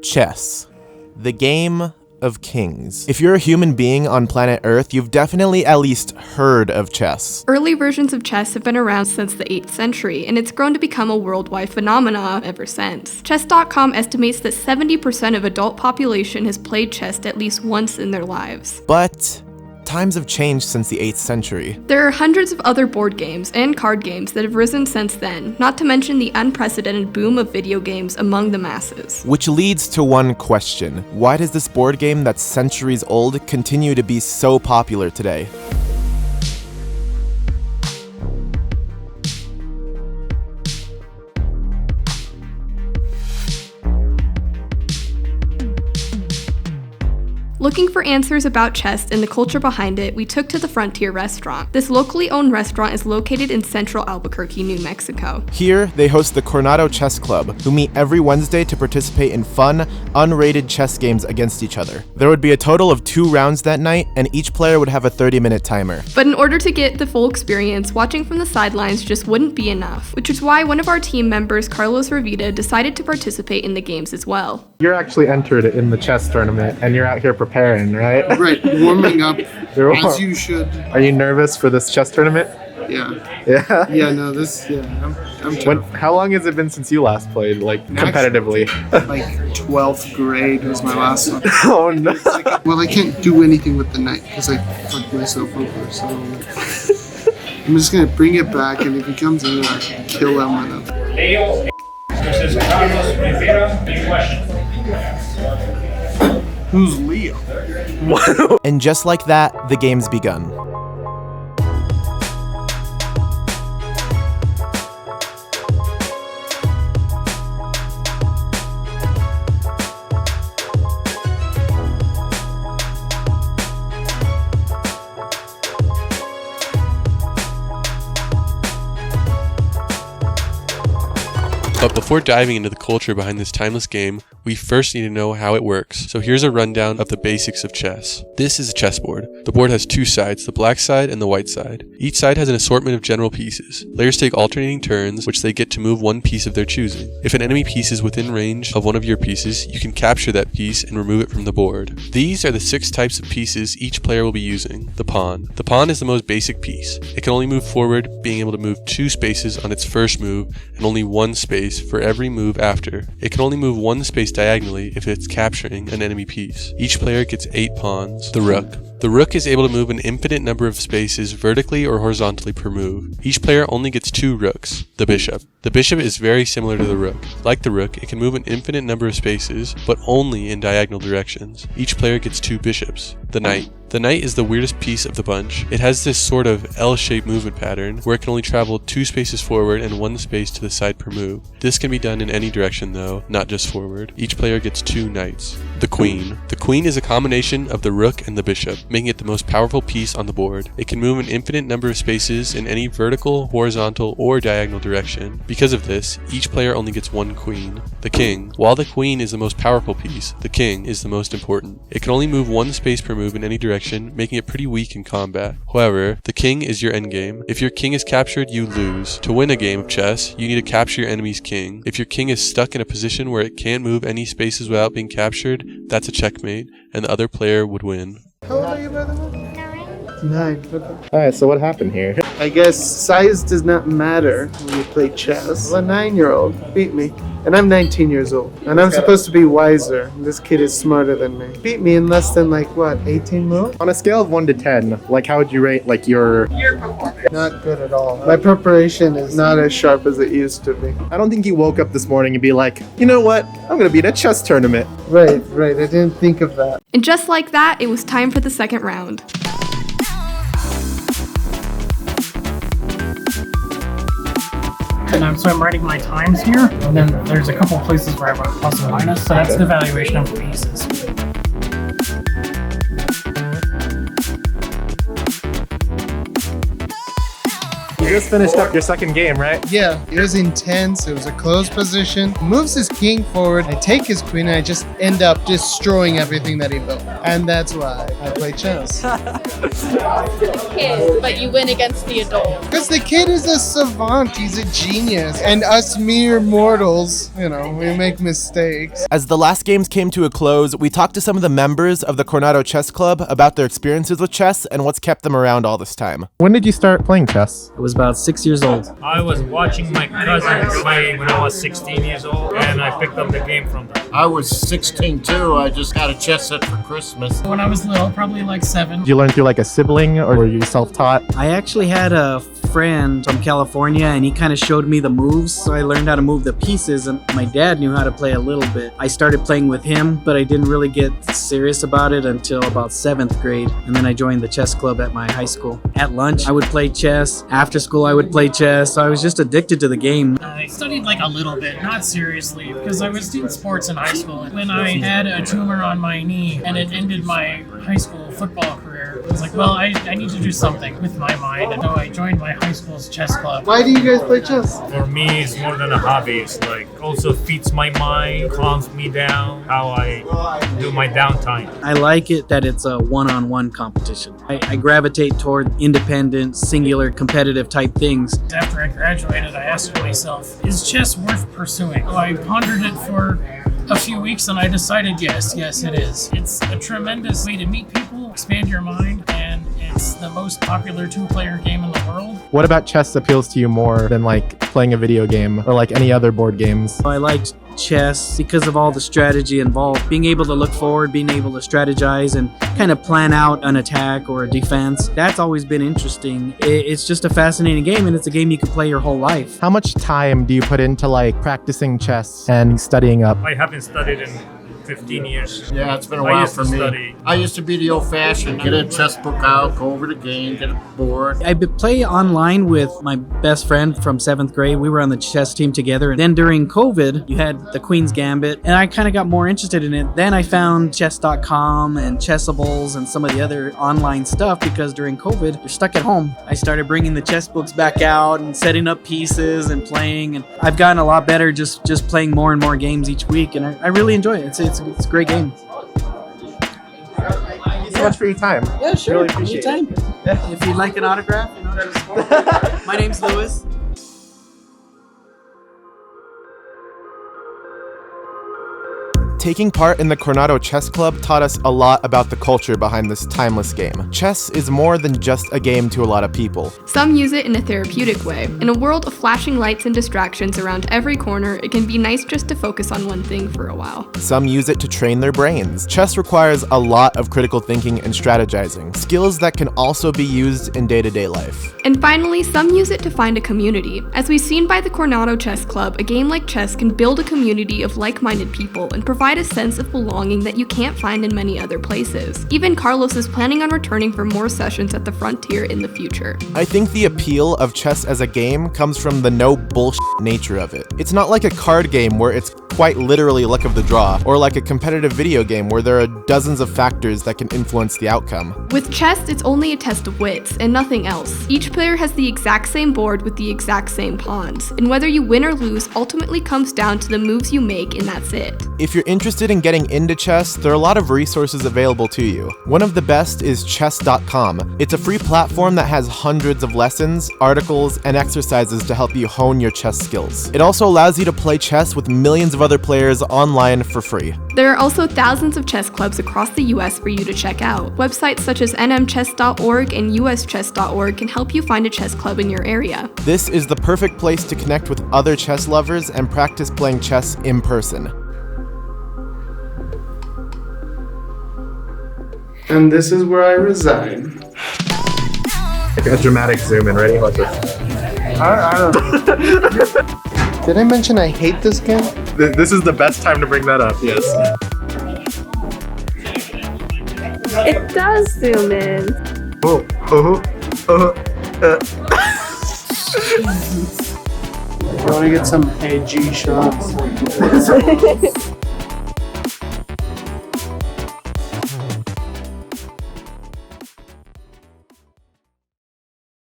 Chess, the game of kings. If you're a human being on planet Earth, you've definitely at least heard of chess. Early versions of chess have been around since the 8th century, and it's grown to become a worldwide phenomenon ever since. Chess.com estimates that 70% of adult population has played chess at least once in their lives. But times have changed since the 8th century. There are hundreds of other board games and card games that have risen since then, not to mention the unprecedented boom of video games among the masses. Which leads to one question. Why does this board game that's centuries old continue to be so popular today? Looking for answers about chess and the culture behind it, we took to the Frontier restaurant. This locally owned restaurant is located in central Albuquerque, New Mexico. Here, they host the Coronado Chess Club, who meet every Wednesday to participate in fun, unrated chess games against each other. There would be a total of 2 rounds that night, and each player would have a 30-minute timer. But in order to get the full experience, watching from the sidelines just wouldn't be enough, which is why one of our team members, Carlos Rivera, decided to participate in the games as well. You're actually entered in the chess tournament, and you're out here preparing, right? Right, warming up as you should. Are you nervous for this chess tournament? Yeah. Yeah? Yeah, no, I'm tough. How long has it been since you last played, competitively? Like 12th grade was my last one. Oh no. Well, I can't do anything with the knight because I fucked myself over, so I'm just gonna bring it back, and if he comes in, I can kill him with him. Leo versus Carlos Rivera. Any questions? Who's Leo? And just like that, the game's begun. But before diving into the culture behind this timeless game, we first need to know how it works. So here's a rundown of the basics of chess. This is a chessboard. The board has 2 sides, the black side and the white side. Each side has an assortment of general pieces. Players take alternating turns, which they get to move one piece of their choosing. If an enemy piece is within range of one of your pieces, you can capture that piece and remove it from the board. These are the 6 types of pieces each player will be using. The pawn. The pawn is the most basic piece. It can only move forward, being able to move 2 spaces on its first move and only 1 space for every move after. It can only move 1 space diagonally if it's capturing an enemy piece. Each player gets 8 pawns. The rook. The rook is able to move an infinite number of spaces vertically or horizontally per move. Each player only gets 2 rooks. The bishop. The bishop is very similar to the rook. Like the rook, it can move an infinite number of spaces, but only in diagonal directions. Each player gets 2 bishops. The knight. The knight is the weirdest piece of the bunch. It has this sort of L-shaped movement pattern where it can only travel 2 spaces forward and 1 space to the side per move. This can be done in any direction though, not just forward. Each player gets 2 knights. The queen. The queen is a combination of the rook and the bishop, making it the most powerful piece on the board. It can move an infinite number of spaces in any vertical, horizontal, or diagonal direction. Because of this, each player only gets 1 queen. The king. While the queen is the most powerful piece, the king is the most important. It can only move 1 space per move in any direction, making it pretty weak in combat. However, the king is your endgame. If your king is captured, you lose. To win a game of chess, you need to capture your enemy's king. If your king is stuck in a position where it can't move any spaces without being captured, that's a checkmate, and the other player would win. How old are you, brother? 9. Okay. Alright, so what happened here? I guess size does not matter when you play chess. A 9-year-old beat me, and I'm 19 years old, and I'm supposed to be wiser. This kid is smarter than me. Beat me in less than 18 moves? On a scale of 1 to 10, how would you rate your performance? Not good at all. My preparation is not as sharp as it used to be. I don't think you woke up this morning and be like, you know what, I'm gonna be in a chess tournament. Right, I didn't think of that. And just like that, it was time for the second round. And so I'm writing my times here, and then there's a couple places where I wrote plus and minus, so that's the valuation of the pieces. You just finished up your second game, right? Yeah, it was intense. It was a closed position. Moves his king forward. I take his queen and I just end up destroying everything that he built. And that's why I play chess. Kid, but you win against the adult. Because the kid is a savant. He's a genius. And us mere mortals, we make mistakes. As the last games came to a close, we talked to some of the members of the Coronado Chess Club about their experiences with chess and what's kept them around all this time. When did you start playing chess? I was about 6 years old. I was watching my cousin play when I was 16 years old, and I picked up the game from them. I was 16 too. I just got a chess set for Christmas. When I was little, probably like 7. Did you learn through like a sibling or were you self-taught? I actually had a friend from California and he kind of showed me the moves, so I learned how to move the pieces, and my dad knew how to play a little bit. I started playing with him, but I didn't really get serious about it until about 7th grade, and then I joined the chess club at my high school. At lunch, I would play chess. After school, I would play chess. So I was just addicted to the game. I studied like a little bit, not seriously, because I was doing sports in high school. When I had a tumor on my knee and it ended my high school football career, I was like, well, I need to do something with my mind. And so I joined my high school's chess club. Why do you guys play chess? For me, it's more than a hobby. It's like also feeds my mind, calms me down, how I do my downtime. I like it that it's a one-on-one competition. I gravitate toward independent, singular, competitive type things. After I graduated, I asked myself, is chess worth pursuing? So I pondered it for a few weeks and I decided yes, it is. It's a tremendous way to meet people, expand your mind, and it's the most popular 2-player game in the world. What about chess appeals to you more than like playing a video game or like any other board games? I liked chess because of all the strategy involved. Being able to look forward, being able to strategize and kind of plan out an attack or a defense. That's always been interesting. It's just a fascinating game, and it's a game you can play your whole life. How much time do you put into like practicing chess and studying up? I haven't studied in 15 years. Yeah, it's been a while for me. Study. I used to be the old-fashioned, get a chess book out, go over the game, get a board. I play online with my best friend from 7th grade. We were on the chess team together. And then during COVID, you had the Queen's Gambit, and I kind of got more interested in it. Then I found chess.com and Chessables and some of the other online stuff because during COVID, you're stuck at home. I started bringing the chess books back out and setting up pieces and playing, and I've gotten a lot better just playing more and more games each week, and I really enjoy it. It's a great game. Thank you so much for your time. Yeah, sure. Really appreciate Anytime. it. If you'd like an autograph, just... My name's Lewis. Taking part in the Coronado Chess Club taught us a lot about the culture behind this timeless game. Chess is more than just a game to a lot of people. Some use it in a therapeutic way. In a world of flashing lights and distractions around every corner, it can be nice just to focus on one thing for a while. Some use it to train their brains. Chess requires a lot of critical thinking and strategizing, skills that can also be used in day-to-day life. And finally, some use it to find a community. As we've seen by the Coronado Chess Club, a game like chess can build a community of like-minded people and provide a sense of belonging that you can't find in many other places. Even Carlos is planning on returning for more sessions at the Frontier in the future. I think the appeal of chess as a game comes from the no bullshit nature of it. It's not like a card game where it's quite literally luck of the draw, or like a competitive video game where there are dozens of factors that can influence the outcome. With chess, it's only a test of wits and nothing else. Each player has the exact same board with the exact same pawns, and whether you win or lose ultimately comes down to the moves you make, and that's it. If you're interested in getting into chess, there are a lot of resources available to you. One of the best is chess.com. It's a free platform that has hundreds of lessons, articles, and exercises to help you hone your chess skills. It also allows you to play chess with millions of other players online for free. There are also thousands of chess clubs across the US for you to check out. Websites such as nmchess.org and uschess.org can help you find a chess club in your area. This is the perfect place to connect with other chess lovers and practice playing chess in person. And this is where I reside. Like a dramatic zoom in. Ready? Watch this. I don't know. Did I mention I hate this game? This is the best time to bring that up, yes. It does zoom in. I want to get some AG shots.